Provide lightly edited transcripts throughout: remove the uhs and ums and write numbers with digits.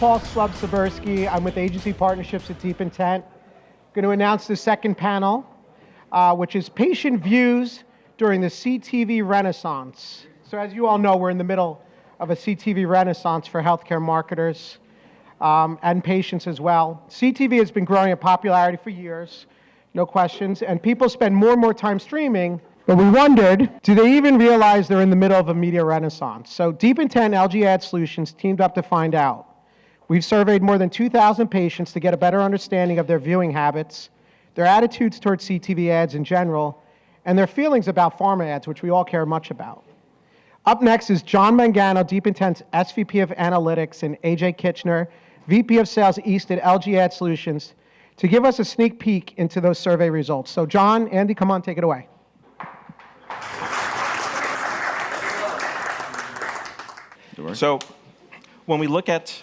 Paul Slub-Sabersky. I'm with Agency Partnerships at DeepIntent. Going to announce the second panel, which is patient views during the CTV renaissance. So as you all know, we're in the middle of a CTV renaissance for healthcare marketers and patients as well. CTV has been growing in popularity for years, no questions, and people spend more and more time streaming, but we wondered, do they even realize they're in the middle of a media renaissance? So DeepIntent and LG Ad Solutions teamed up to find out. We've surveyed more than 2,000 patients to get a better understanding of their viewing habits, their attitudes towards CTV ads in general, and their feelings about pharma ads, which we all care much about. Up next is John Mangano, DeepIntent's SVP of Analytics, and AJ Kintner, VP of Sales East at LG Ad Solutions, to give us a sneak peek into those survey results. So John, Andy, come on, take it away. So when we look at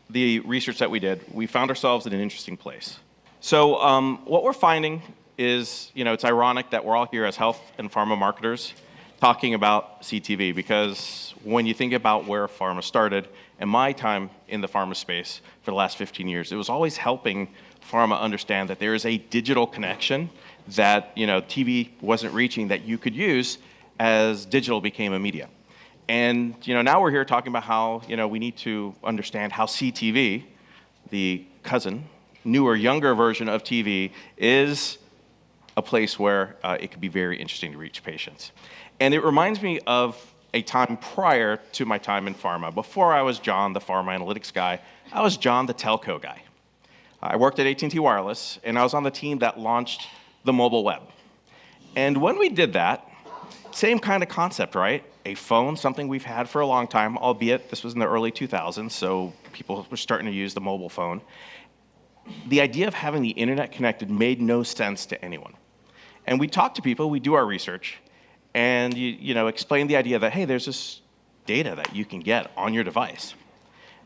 the research that we did, we found ourselves in an interesting place. So what we're finding is, it's ironic that we're all here as health and pharma marketers talking about CTV, because when you think about where pharma started, and my time in the pharma space for the last 15 years, it was always helping pharma understand that there is a digital connection that TV wasn't reaching that you could use as digital became a media. And now we're here talking about how we need to understand how CTV, the cousin, newer, younger version of TV, is a place where it could be very interesting to reach patients. And it reminds me of a time prior to my time in pharma. Before I was John, the pharma analytics guy, I was John, the telco guy. I worked at AT&T Wireless, and I was on the team that launched the mobile web. And when we did that, same kind of concept, right? A phone, something we've had for a long time, albeit this was in the early 2000s, so people were starting to use the mobile phone. The idea of having the internet connected made no sense to anyone. And we talk to people, we do our research, and you explain the idea that, hey, there's this data that you can get on your device,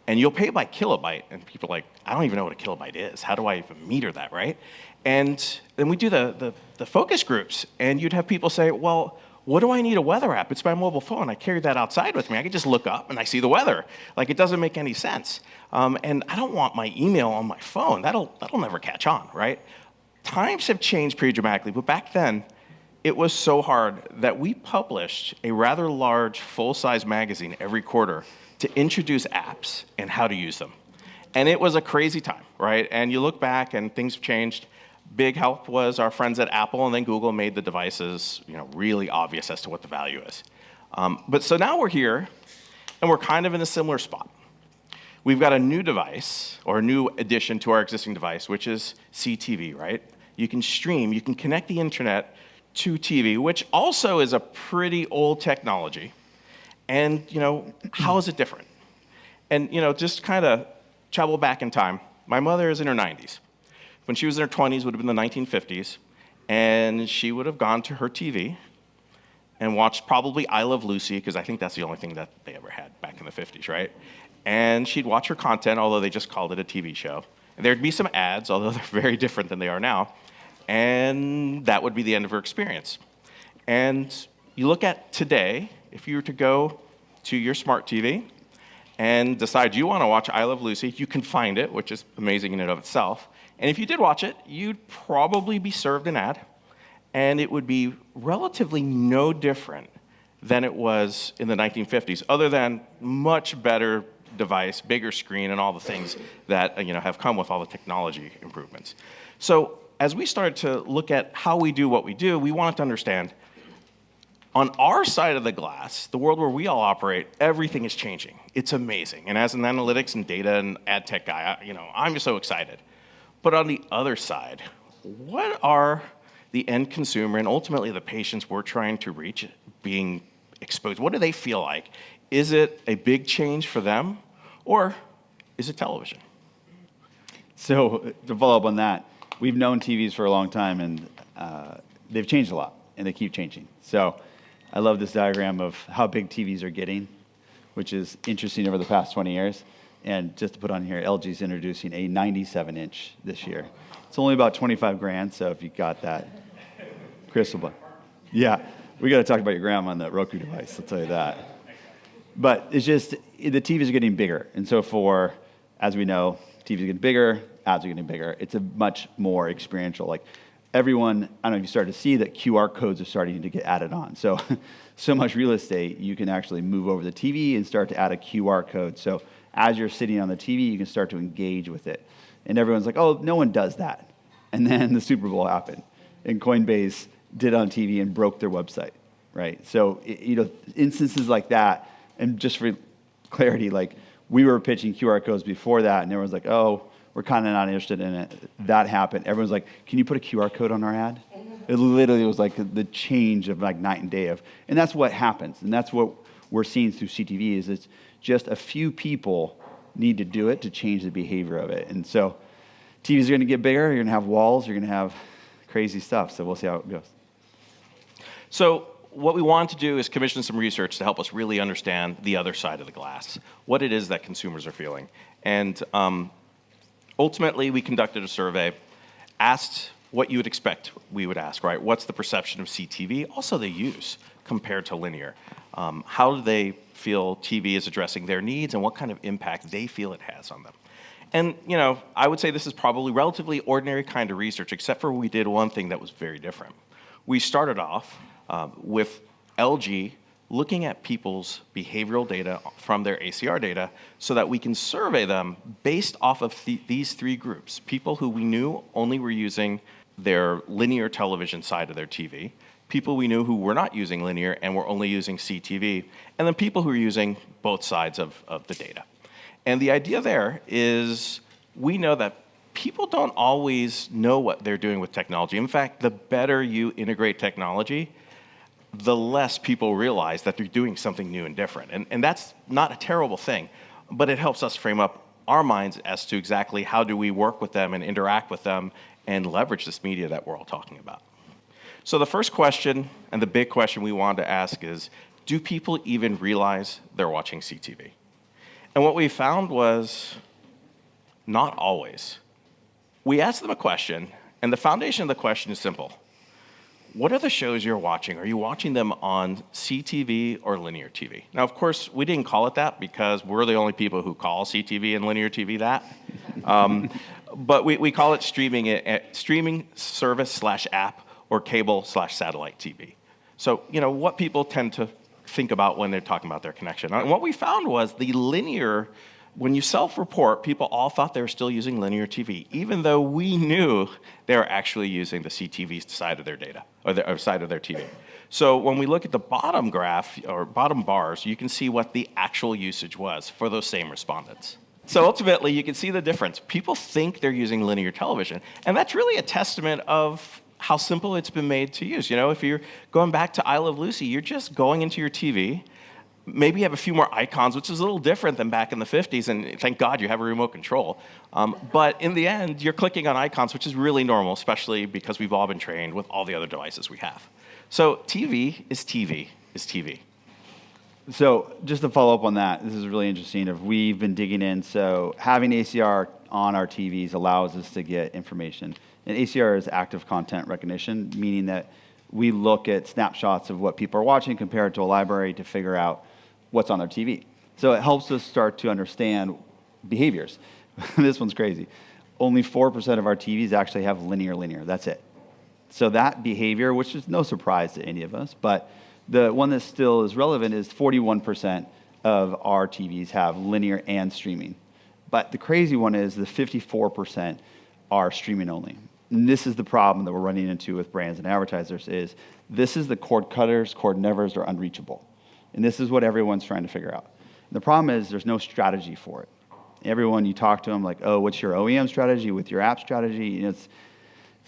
and you'll pay by kilobyte. And people are like, I don't even know what a kilobyte is. How do I even meter that, right? And then we do the focus groups, and you'd have people say, well, what do I need a weather app? It's my mobile phone. I carry that outside with me. I can just look up and I see the weather. Like, it doesn't make any sense. And I don't want my email on my phone. That'll never catch on, right? Times have changed pretty dramatically, but back then, it was so hard that we published a rather large, full-size magazine every quarter to introduce apps and how to use them. And it was a crazy time, right? And you look back and things have changed. Big help was our friends at Apple, and then Google made the devices really obvious as to what the value is. But so now we're here, and we're kind of in a similar spot. We've got a new device, or a new addition to our existing device, which is CTV, right? You can stream, you can connect the internet to TV, which also is a pretty old technology. And how is it different? And just kind of travel back in time. My mother is in her 90s. When she was in her 20s, would have been the 1950s, and she would have gone to her TV and watched probably I Love Lucy, because I think that's the only thing that they ever had back in the 50s, right? And she'd watch her content, although they just called it a TV show. And there'd be some ads, although they're very different than they are now, and that would be the end of her experience. And you look at today, if you were to go to your smart TV and decide you want to watch I Love Lucy, you can find it, which is amazing in and of itself. And if you did watch it, you'd probably be served an ad, and it would be relatively no different than it was in the 1950s, other than much better device, bigger screen, and all the things that have come with all the technology improvements. So as we started to look at how we do what we do, we wanted to understand, on our side of the glass, the world where we all operate, everything is changing. It's amazing. And as an analytics and data and ad tech guy, I'm just so excited. But on the other side, what are the end consumer and ultimately the patients we're trying to reach being exposed? What do they feel like? Is it a big change for them, or is it television? So to follow up on that, we've known TVs for a long time, and they've changed a lot, and they keep changing. So I love this diagram of how big TVs are getting, which is interesting over the past 20 years. And just to put on here, LG's introducing a 97-inch this year. It's only about 25 grand, so if you got that crystal ball. Yeah, we got to talk about your grandma on that Roku device, I'll tell you that. But it's just, the TVs are getting bigger. And so for as we know, TVs are getting bigger, ads are getting bigger. It's a much more experiential. Like everyone, I don't know if you started to see that QR codes are starting to get added on. So, so much real estate, you can actually move over the TV and start to add a QR code. So as you're sitting on the TV, you can start to engage with it. And everyone's like, oh, no one does that. And then the Super Bowl happened, and Coinbase did it on TV and broke their website, right? So, instances like that, and just for clarity, like we were pitching QR codes before that, and everyone's like, oh, we're kind of not interested in it. That happened. Everyone's like, can you put a QR code on our ad? It literally was like the change of like night and day and that's what happens. And that's what we're seeing through CTV is it's just a few people need to do it to change the behavior of it. And so TVs are going to get bigger. You're going to have walls. You're going to have crazy stuff. So we'll see how it goes. So what we wanted to do is commission some research to help us really understand the other side of the glass, what it is that consumers are feeling. And ultimately, we conducted a survey, asked what you would expect we would ask, right? What's the perception of CTV? Also the use compared to linear. How do they feel TV is addressing their needs and what kind of impact they feel it has on them? And, I would say this is probably relatively ordinary kind of research, except for we did one thing that was very different. We started off with LG looking at people's behavioral data from their ACR data so that we can survey them based off of these three groups. People who we knew only were using their linear television side of their TV, people we knew who were not using linear and were only using CTV, and then people who are using both sides of the data. And the idea there is we know that people don't always know what they're doing with technology. In fact, the better you integrate technology, the less people realize that they're doing something new and different. And that's not a terrible thing, but it helps us frame up our minds as to exactly how do we work with them and interact with them and leverage this media that we're all talking about. So the first question, and the big question we wanted to ask is, do people even realize they're watching CTV? And what we found was not always. We asked them a question, and the foundation of the question is simple. What are the shows you're watching? Are you watching them on CTV or linear TV? Now, of course, we didn't call it that because we're the only people who call CTV and linear TV that. But we call it streaming service/app or cable/satellite TV. So, what people tend to think about when they're talking about their connection. And what we found was the linear, when you self-report, people all thought they were still using linear TV, even though we knew they were actually using the CTV side of their data, or side of their TV. So when we look at the bottom graph, or bottom bars, you can see what the actual usage was for those same respondents. So ultimately, you can see the difference. People think they're using linear television, and that's really a testament of how simple it's been made to use. If you're going back to I Love Lucy, you're just going into your TV. Maybe you have a few more icons, which is a little different than back in the 50s, and thank God you have a remote control. But in the end, you're clicking on icons, which is really normal, especially because we've all been trained with all the other devices we have. So TV is TV is TV. So just to follow up on that, this is really interesting. We've been digging in, so having ACR on our TVs allows us to get information. And ACR is active content recognition, meaning that we look at snapshots of what people are watching compared to a library to figure out what's on their TV. So it helps us start to understand behaviors. This one's crazy. Only 4% of our TVs actually have linear. That's it. So that behavior, which is no surprise to any of us, but the one that still is relevant is 41% of our TVs have linear and streaming. But the crazy one is the 54% are streaming only. And this is the problem that we're running into with brands and advertisers is this is the cord cutters, cord nevers are unreachable. And this is what everyone's trying to figure out. And the problem is there's no strategy for it. Everyone you talk to them like, oh, what's your OEM strategy with your app strategy? It's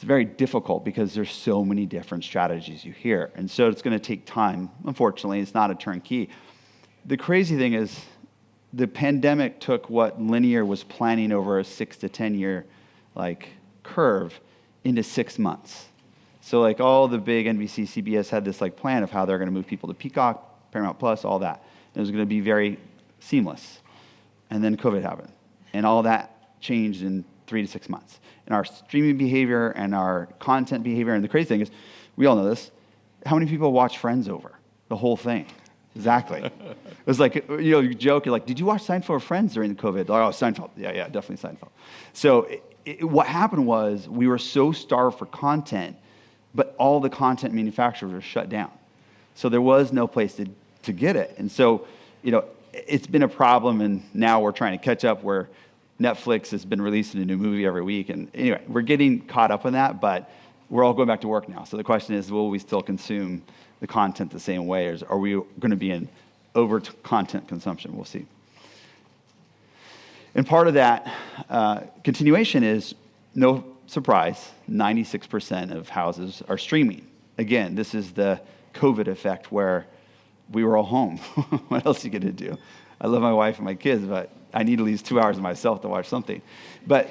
very difficult because there's so many different strategies you hear. And so it's going to take time. Unfortunately, it's not a turnkey. The crazy thing is the pandemic took what linear was planning over a 6 to 10 year curve into 6 months. So all the big NBC, CBS had this plan of how they're going to move people to Peacock, Paramount Plus, all that. And it was going to be very seamless. And then COVID happened. And all that changed in 3 to 6 months. And our streaming behavior and our content behavior, and the crazy thing is, we all know this, how many people watch Friends over? The whole thing. Exactly. It was like, you joke, you're like, did you watch Seinfeld or Friends during the COVID? Like, oh, Seinfeld. Yeah, definitely Seinfeld. So what happened was we were so starved for content, but all the content manufacturers were shut down. So there was no place to get it. And so, it's been a problem, and now we're trying to catch up where Netflix has been releasing a new movie every week. And anyway, we're getting caught up in that, but we're all going back to work now. So the question is, will we still consume the content the same way, or are we going to be in over content consumption? We'll see. And part of that continuation is, no surprise, 96% of houses are streaming. Again, this is the COVID effect where we were all home. What else are you going to do? I love my wife and my kids, but I need at least 2 hours of myself to watch something. But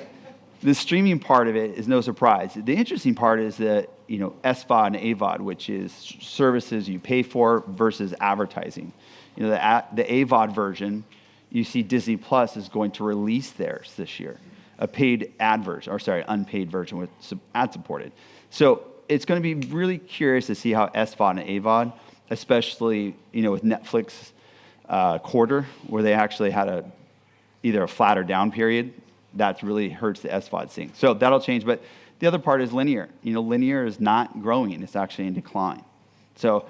the streaming part of it is no surprise. The interesting part is that, SVOD and AVOD, which is services you pay for versus advertising. The AVOD version, you see Disney Plus is going to release theirs this year, a paid ad version, unpaid version with ad supported. So it's going to be really curious to see how SVOD and AVOD, especially, with Netflix quarter, where they actually had either a flat or down period, that really hurts the SVOD scene. So that'll change. But the other part is linear. Linear is not growing. It's actually in decline. So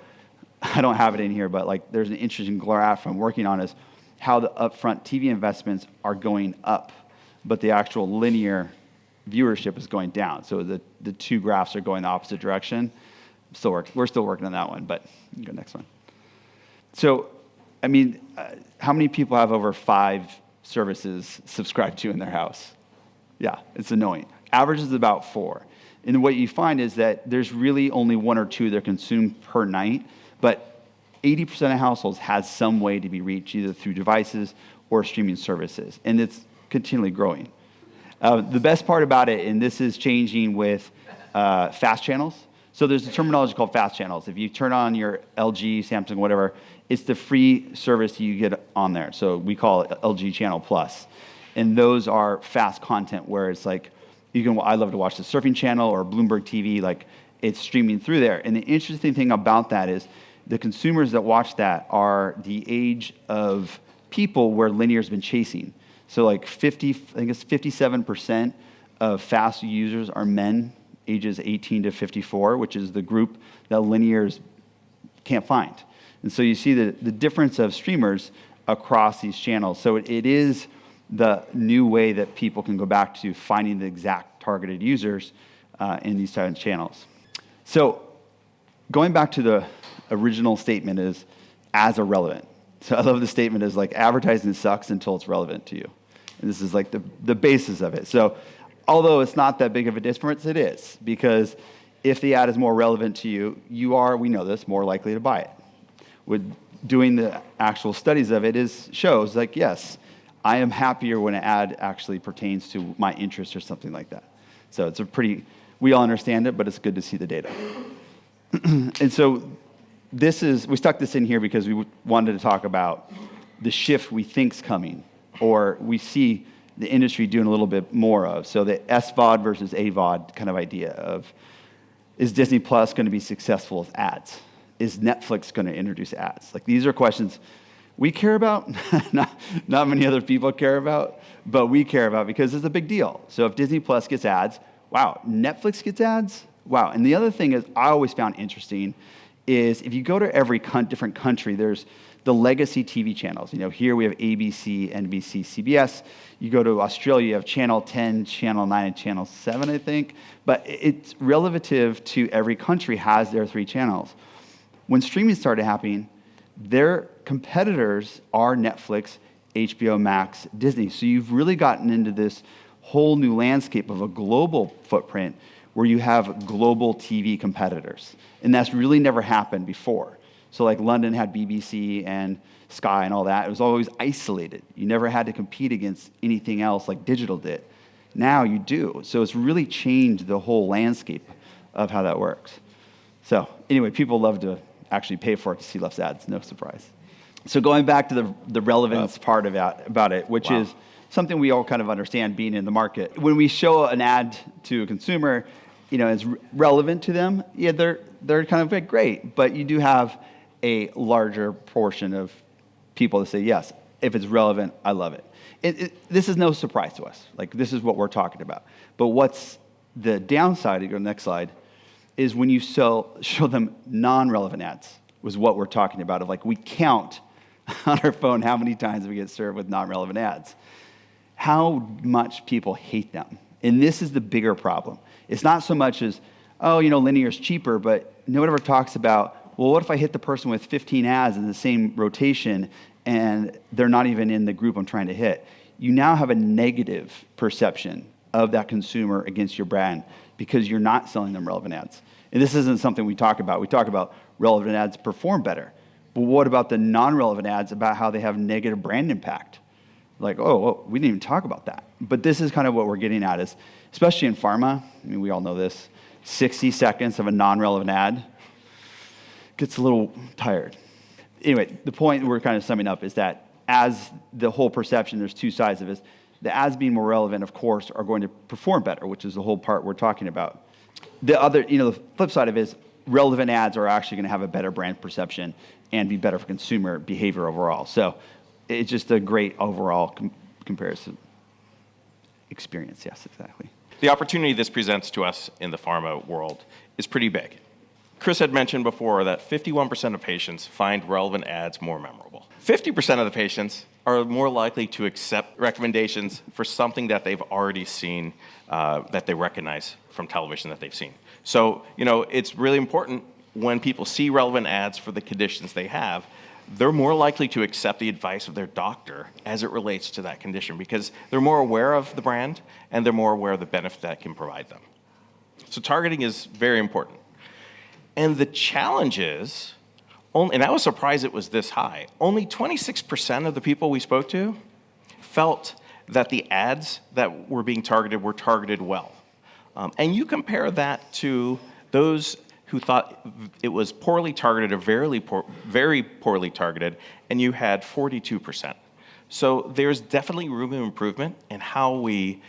I don't have it in here, but there's an interesting graph I'm working on is how the upfront TV investments are going up, but the actual linear viewership is going down. So the two graphs are going the opposite direction. We're still working on that one, but you can go next one. So, how many people have over 5 services subscribed to in their house? Yeah, it's annoying. Average is about 4. And what you find is that there's really only 1 or 2 that are consumed per night, but 80% of households has some way to be reached, either through devices or streaming services, and it's continually growing. The best part about it, and this is changing with fast channels. So there's a terminology called fast channels. If you turn on your LG, Samsung, whatever, it's the free service you get on there. So we call it LG Channel Plus. And those are fast content where it's like, I love to watch the Surfing Channel or Bloomberg TV, it's streaming through there. And the interesting thing about that is the consumers that watch that are the age of people where linear's been chasing. So 57% of fast users are men ages 18 to 54, which is the group that linears can't find. And so you see the difference of streamers across these channels. So it is the new way that people can go back to finding the exact targeted users in these types of channels. So going back to the original statement is as irrelevant. So I love the statement is advertising sucks until it's relevant to you. And this is the basis of it. So although it's not that big of a difference, it is, because if the ad is more relevant to you, you are, we know this, more likely to buy it. With doing the actual studies of it shows yes, I am happier when an ad actually pertains to my interest or something like that. So it's we all understand it, but it's good to see the data. And so we stuck this in here because we wanted to talk about the shift we think's coming, or we see the industry doing a little bit more of. So the SVOD versus AVOD kind of idea of, is Disney Plus going to be successful with ads? Is Netflix going to introduce ads? These are questions we care about, not many other people care about, but we care about because it's a big deal. So if Disney Plus gets ads, wow. Netflix gets ads, wow. And the other thing is I always found interesting is if you go to every different country, there's the legacy TV channels. Here we have ABC, NBC, CBS. You go to Australia, you have Channel 10, Channel 9, and Channel 7, I think. But it's relative to every country has their 3 channels. When streaming started happening, their competitors are Netflix, HBO Max, Disney. So you've really gotten into this whole new landscape of a global footprint where you have global TV competitors. And that's really never happened before. So London had BBC and Sky and all that. It was always isolated. You never had to compete against anything else like digital did. Now you do. So it's really changed the whole landscape of how that works. So anyway, people love to actually pay for it to see less ads, no surprise. So going back to the relevance part about it, which is something we all kind of understand being in the market. When we show an ad to a consumer, it's relevant to them, they're kind of great, but you do have a larger portion of people to say, yes, if it's relevant, I love it. This is no surprise to us. Like, this is what we're talking about. But what's the downside, you go to the next slide, is when you show them non-relevant ads, was what we're talking about, of like, we count on our phone how many times we get served with non-relevant ads. How much people hate them. And this is the bigger problem. It's not so much as, oh, linear is cheaper, but no one ever talks about, well, what if I hit the person with 15 ads in the same rotation and they're not even in the group I'm trying to hit? You now have a negative perception of that consumer against your brand because you're not selling them relevant ads. And this isn't something we talk about. We talk about relevant ads perform better. But what about the non-relevant ads about how they have negative brand impact? Like, oh, well, we didn't even talk about that. But this is kind of what we're getting at is, especially in pharma, I mean, we all know this, 60 seconds of a non-relevant ad gets a little tired. Anyway, the point we're kind of summing up is that as the whole perception, there's two sides of it. The ads being more relevant, of course, are going to perform better, which is the whole part we're talking about. The other, the flip side of it is relevant ads are actually going to have a better brand perception and be better for consumer behavior overall. So it's just a great overall comparison experience. Yes, exactly. The opportunity this presents to us in the pharma world is pretty big. Chris had mentioned before that 51% of patients find relevant ads more memorable. 50% of the patients are more likely to accept recommendations for something that they've already seen, that they recognize from television that they've seen. So, it's really important when people see relevant ads for the conditions they have, they're more likely to accept the advice of their doctor as it relates to that condition because they're more aware of the brand and they're more aware of the benefit that it can provide them. So targeting is very important. And the challenge is, and I was surprised it was this high, only 26% of the people we spoke to felt that the ads that were being targeted were targeted well. And you compare that to those who thought it was poorly targeted or very poorly targeted, and you had 42%. So there's definitely room of improvement in how we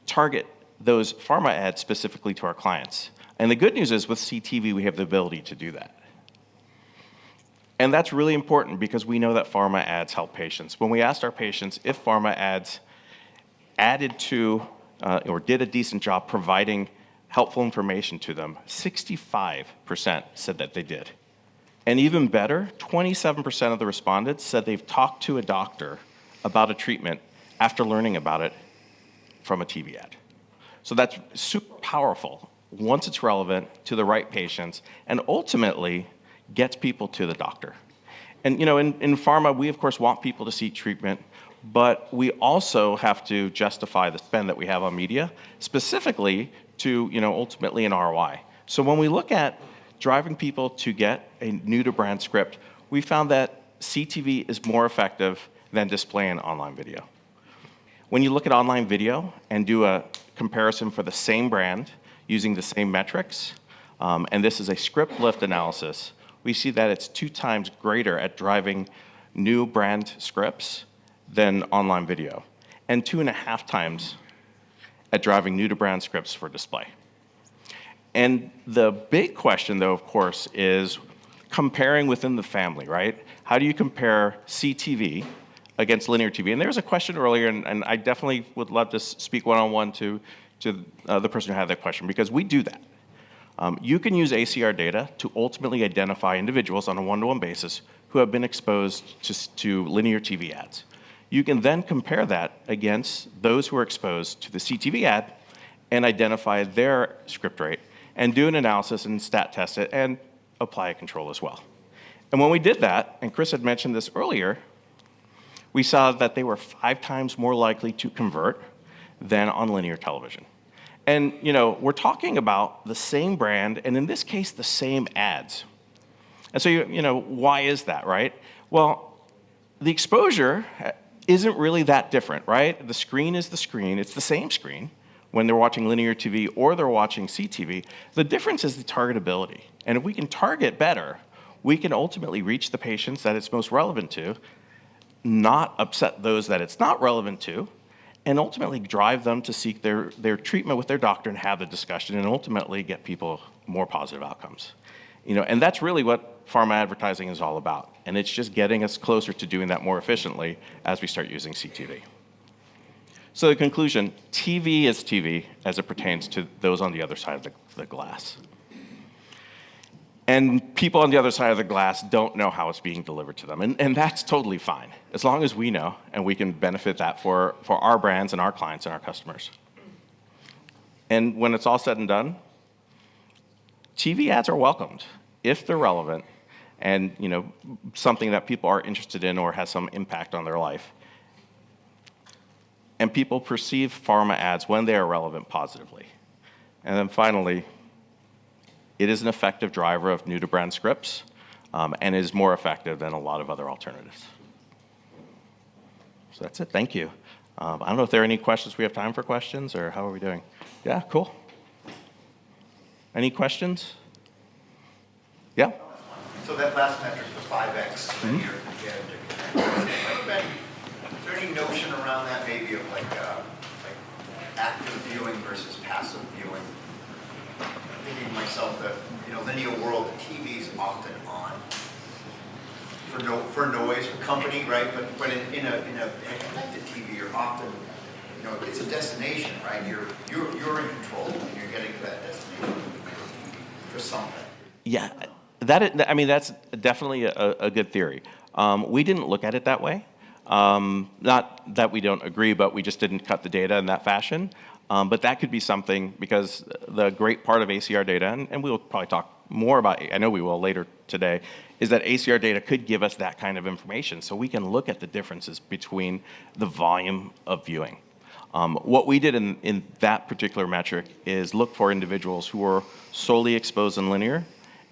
target those pharma ads specifically to our clients. And the good news is with CTV, we have the ability to do that. And that's really important because we know that pharma ads help patients. When we asked our patients if pharma ads added to or did a decent job providing helpful information to them, 65% said that they did. And even better, 27% of the respondents said they've talked to a doctor about a treatment after learning about it from a TV ad. So that's super powerful once it's relevant to the right patients and ultimately gets people to the doctor. And in pharma, we of course want people to seek treatment, but we also have to justify the spend that we have on media, specifically to ultimately an ROI. So when we look at driving people to get a new to brand script, we found that CTV is more effective than displaying online video. When you look at online video and do a comparison for the same brand using the same metrics, and this is a script lift analysis, we see that it's 2 times greater at driving new brand scripts than online video, and 2.5 times at driving new to brand scripts for display. And the big question, though, of course, is comparing within the family, right? How do you compare CTV against linear TV? And there was a question earlier, and I definitely would love to speak one-on-one to the person who had that question, because we do that. You can use ACR data to ultimately identify individuals on a one-to-one basis who have been exposed to linear TV ads. You can then compare that against those who are exposed to the CTV ad and identify their script rate and do an analysis and stat test it and apply a control as well. And when we did that, and Chris had mentioned this earlier, we saw that they were 5 times more likely to convert than on linear television. And we're talking about the same brand, and in this case, the same ads. And so why is that, right? Well, the exposure isn't really that different, right? The screen is the screen. It's the same screen when they're watching linear TV or they're watching CTV. The difference is the targetability. And if we can target better, we can ultimately reach the patients that it's most relevant to, not upset those that it's not relevant to, and ultimately drive them to seek their treatment with their doctor and have the discussion and ultimately get people more positive outcomes. And that's really what pharma advertising is all about. And it's just getting us closer to doing that more efficiently as we start using CTV. So the conclusion, TV is TV as it pertains to those on the other side of the glass. And people on the other side of the glass don't know how it's being delivered to them. And that's totally fine, as long as we know and we can benefit that for our brands and our clients and our customers. And when it's all said and done, TV ads are welcomed if they're relevant and something that people are interested in or has some impact on their life. And people perceive pharma ads when they are relevant positively. And then finally, it is an effective driver of new-to-brand scripts and is more effective than a lot of other alternatives. So that's it. Thank you. I don't know if there are any questions. We have time for questions, or how are we doing? Yeah, cool. Any questions? Yeah? So that last metric, the 5x linear is there any notion around that maybe of like active viewing versus passive viewing? I'm thinking to myself that, linear world, the TV is often on for noise, for company, right? But in a connected TV, you're often, it's a destination, right? You're in control and you're getting to that destination for something. Yeah, that's definitely a good theory. We didn't look at it that way. Not that we don't agree, but we just didn't cut the data in that fashion. But that could be something, because the great part of ACR data, and we'll probably talk more about, I know we will later today, is that ACR data could give us that kind of information. So we can look at the differences between the volume of viewing. What we did in that particular metric is look for individuals who were solely exposed in linear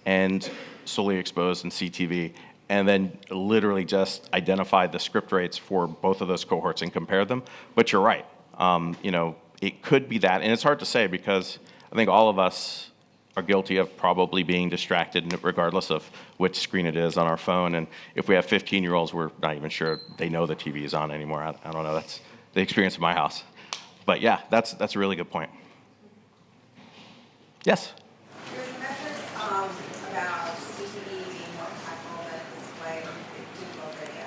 and solely exposed in CTV, and then literally just identify the script rates for both of those cohorts and compare them. But you're right. It could be that, and it's hard to say because I think all of us are guilty of probably being distracted regardless of which screen it is on our phone. And if we have 15-year-olds, we're not even sure they know the TV is on anymore. I don't know. That's the experience in my house. But yeah, that's a really good point. Yes? Your metrics about CTV being more impactful than display digital video.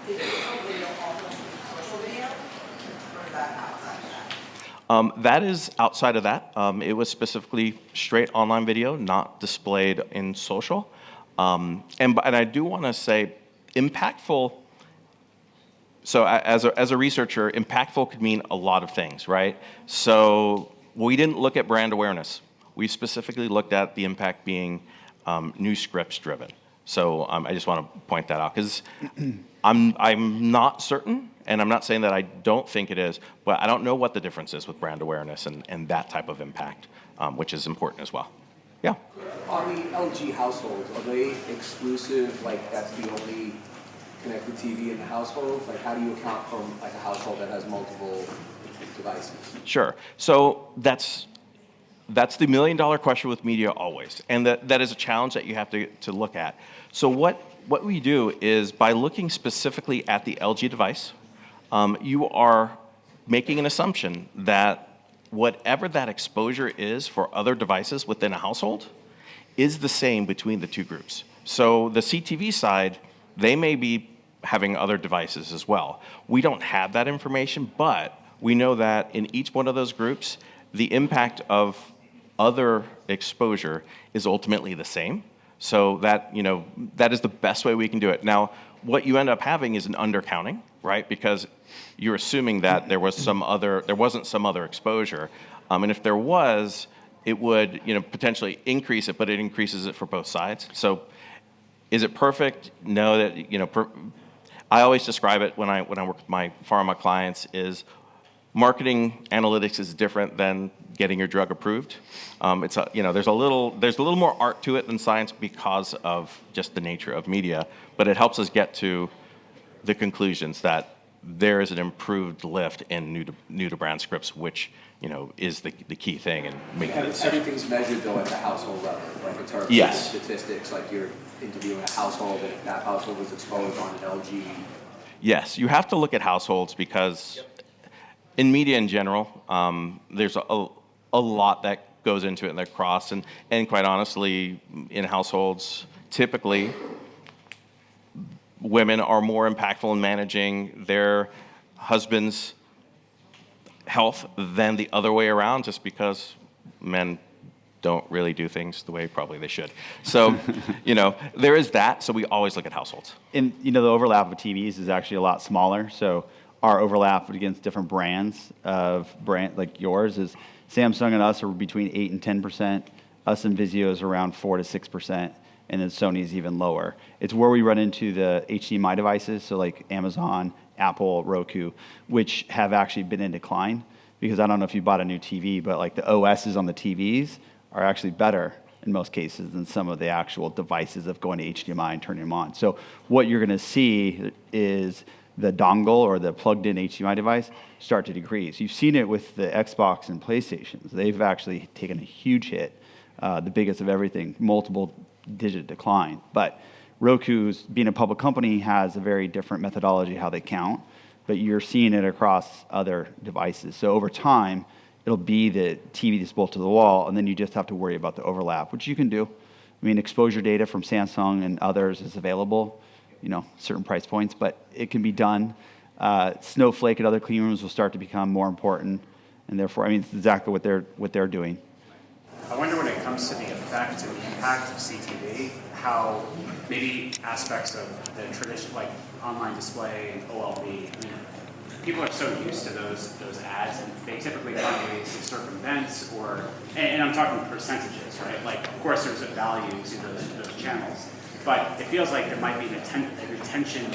Did digital video also include social video, or is that outside of that? That is outside of that. It was specifically straight online video, not displayed in social. And I do want to say impactful. So as a researcher, impactful could mean a lot of things, right? So we didn't look at brand awareness. We specifically looked at the impact being new scripts driven. So I just want to point that out because I'm not certain, and I'm not saying that I don't think it is, but I don't know what the difference is with brand awareness and that type of impact, which is important as well. Yeah. On the LG households, are they exclusive? Like that's the only connected TV in the household? Like how do you account for like a household that has multiple devices? Sure. So that's the million-dollar question with media always, and that is a challenge that you have to look at. So what we do is by looking specifically at the LG device, you are making an assumption that whatever that exposure is for other devices within a household is the same between the two groups. So the CTV side, they may be having other devices as well. We don't have that information, but we know that in each one of those groups, the impact of other exposure is ultimately the same. So that is the best way we can do it. Now, what you end up having is an undercounting, right? Because you're assuming that there wasn't some other exposure, and if there was, it would potentially increase it, but it increases it for both sides. So, is it perfect? No. I always describe it when I work with my pharma clients is marketing analytics is different than getting your drug approved. There's a little more art to it than science because of just the nature of media, but it helps us get to the conclusions that there is an improved lift in new to brand scripts, which is the key thing in making the decision. Everything's measured though at the household level, like in terms of statistics, like you're interviewing a household and if that household was exposed on an LG. Yes, you have to look at households because in media in general, there's a lot that goes into it and they're cross. And quite honestly, in households, typically, women are more impactful in managing their husband's health than the other way around, just because men don't really do things the way probably they should. So, there is that. So we always look at households. And, the overlap of TVs is actually a lot smaller. So our overlap against different brands like yours is Samsung and us are between 8 and 10%. Us and Vizio is around 4 to 6%. And then Sony's even lower. It's where we run into the HDMI devices, so like Amazon, Apple, Roku, which have actually been in decline, because I don't know if you bought a new TV, but like the OSs on the TVs are actually better in most cases than some of the actual devices of going to HDMI and turning them on. So what you're going to see is the dongle or the plugged-in HDMI device start to decrease. You've seen it with the Xbox and PlayStations. They've actually taken a huge hit, the biggest of everything, multiple digit decline. But Roku's, being a public company, has a very different methodology how they count, but you're seeing it across other devices. So over time, it'll be the TV that's bolted to the wall, and then you just have to worry about the overlap, which you can do. I mean, exposure data from Samsung and others is available, certain price points, but it can be done. Snowflake and other clean rooms will start to become more important, and therefore, it's exactly what they're doing. I wonder when it comes to the effect and the impact of CTV, how maybe aspects of the traditional, like online display and OLV, people are so used to those ads, and they typically find ways to circumvent and I'm talking percentages, right? Like, of course, there's a value to those channels, but it feels like there might be a retention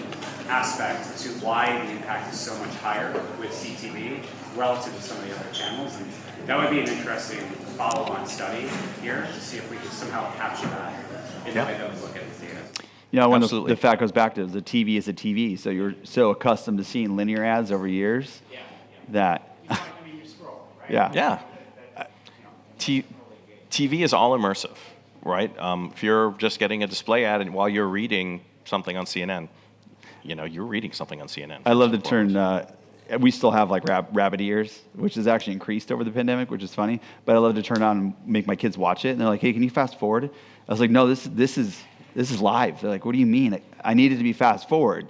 aspect to why the impact is so much higher with CTV relative to some of the other channels. And that would be an interesting follow-on study here to see if we could somehow capture that in the way that we look at the data. When Absolutely. the fact goes back to the TV is a TV, so you're so accustomed to seeing linear ads over years that, Yeah. TV is all immersive, right? If you're just getting a display ad and while you're reading something on CNN, you're reading something on CNN. I love to turn. We still have like rabbit ears, which has actually increased over the pandemic, which is funny. But I love to turn on and make my kids watch it, and they're like, "Hey, can you fast forward?" I was like, "No, this is live." They're like, "What do you mean?" I need it to be fast forward.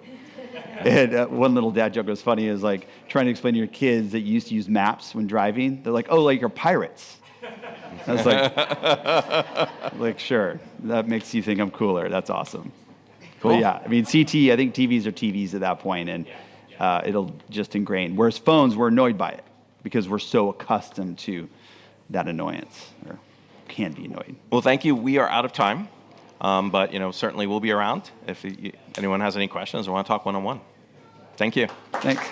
And one little dad joke was funny is like trying to explain to your kids that you used to use maps when driving. They're like, "Oh, like you're pirates." I was like, "Sure, that makes you think I'm cooler. That's awesome." Cool. But yeah, I think TVs are TVs at that point, and it'll just ingrain. Whereas phones, we're annoyed by it because we're so accustomed to that annoyance, or can be annoyed. Well, thank you. We are out of time, but certainly we'll be around if anyone has any questions or want to talk one-on-one. Thank you. Thanks.